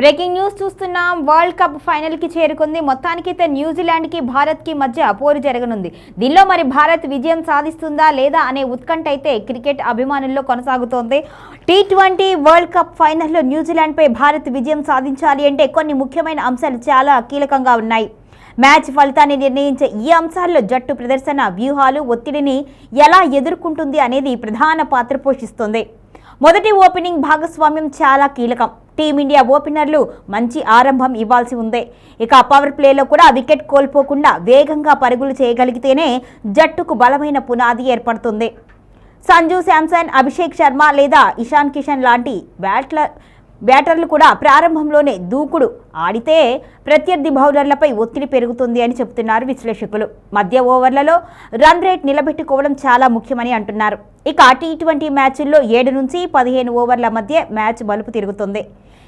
Breaking news చూస్తున్నాం. World cup final కి చేరుకుంది. మొత్తానికైతే న్యూజిలాండ్ కి భారత్ కి మధ్య పోరు జరగనుంది. దీనిలో మరి భారత్ విజయం సాధిస్తుందా లేదా అనే ఉత్కంఠ అయితే క్రికెట్ అభిమానుల్లో కొనసాగుతోంది. టీ20 వరల్డ్ కప్ ఫైనల్లో న్యూజిలాండ్ పై భారత్ విజయం సాధించాలి అంటే కొన్ని ముఖ్యమైన అంశాలు చాలా కీలకంగా ఉన్నాయి. మ్యాచ్ ఫలితాన్ని నిర్ణయించే ఈ అంశాల్లో జట్టు ప్రదర్శన, వ్యూహాలు, ఒత్తిడిని ఎలా ఎదుర్కొంటుంది అనేది ప్రధాన పాత్ర పోషిస్తుంది. మొదటి ఓపెనింగ్ భాగస్వామ్యం చాలా కీలకం. టీమిండియా ఓపెనర్లు మంచి ఆరంభం ఇవ్వాల్సి ఉంది. ఇక పవర్ ప్లేలో కూడా వికెట్ కోల్పోకుండా వేగంగా పరుగులు చేయగలిగితేనే జట్టుకు బలమైన పునాది ఏర్పడుతుంది. సంజు శాంసన్, అభిషేక్ శర్మ లేదా ఇషాన్ కిషన్ లాంటి బ్యాటర్లు కూడా ప్రారంభంలోనే దూకుడు ఆడితే ప్రత్యర్థి బౌలర్లపై ఒత్తిడి పెరుగుతుంది అని చెబుతున్నారు విశ్లేషకులు. మధ్య ఓవర్లలో రన్ రేట్ నిలబెట్టుకోవడం చాలా ముఖ్యమని అంటున్నారు. ఇక టీ20 మ్యాచ్ల్లో 7 నుంచి 15 ఓవర్ల మధ్య మ్యాచ్ మలుపు తిరుగుతుంది.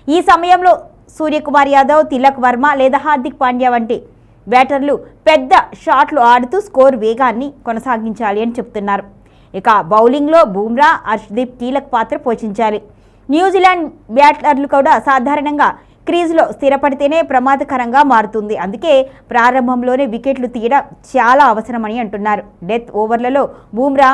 ఈ సమయంలో సూర్యకుమార్ యాదవ్, తిలక్ వర్మ లేదా హార్దిక్ పాండ్యా వంటి బ్యాటర్లు పెద్ద షాట్లు ఆడుతూ స్కోర్ వేగాన్ని కొనసాగించాలి అని చెబుతున్నారు. ఇక బౌలింగ్లో బుమ్రా, హర్షదీప్ కీలక పాత్ర పోషించాలి. న్యూజిలాండ్ బ్యాటర్లు కూడా సాధారణంగా క్రీజ్లో స్థిరపడితేనే ప్రమాదకరంగా మారుతుంది. అందుకే ప్రారంభంలోనే వికెట్లు తీయడం చాలా అవసరమని అంటున్నారు. డెత్ ఓవర్లలో బుమ్రా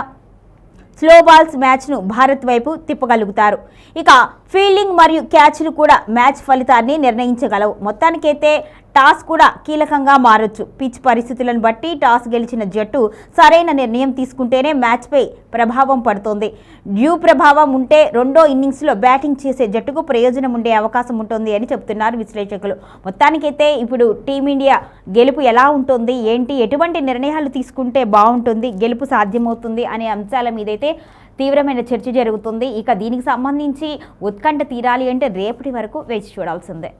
స్లో బాల్స్ మ్యాచ్ను భారత్ వైపు తిప్పగలుగుతారు. ఇక ఫీల్డింగ్ మరియు క్యాచ్లు కూడా మ్యాచ్ ఫలితాన్ని నిర్ణయించగలవు. మొత్తానికైతే టాస్ కూడా కీలకంగా మారొచ్చు. పిచ్ పరిస్థితులను బట్టి టాస్ గెలిచిన జట్టు సరైన నిర్ణయం తీసుకుంటేనే మ్యాచ్పై ప్రభావం పడుతుంది. డ్యూ ప్రభావం ఉంటే రెండో ఇన్నింగ్స్లో బ్యాటింగ్ చేసే జట్టుకు ప్రయోజనం ఉండే అవకాశం ఉంటుంది అని చెబుతున్నారు విశ్లేషకులు. మొత్తానికైతే ఇప్పుడు టీమిండియా గెలుపు ఎలా ఉంటుంది, ఏంటి, ఎటువంటి నిర్ణయాలు తీసుకుంటే బాగుంటుంది, గెలుపు సాధ్యమవుతుంది అనే అంశాల మీదైతే తీవ్రమైన చర్చ జరుగుతుంది. ఇక దీనికి సంబంధించి ఉత్కంఠ తీరాలి అంటే రేపటి వరకు వేచి చూడాల్సిందే.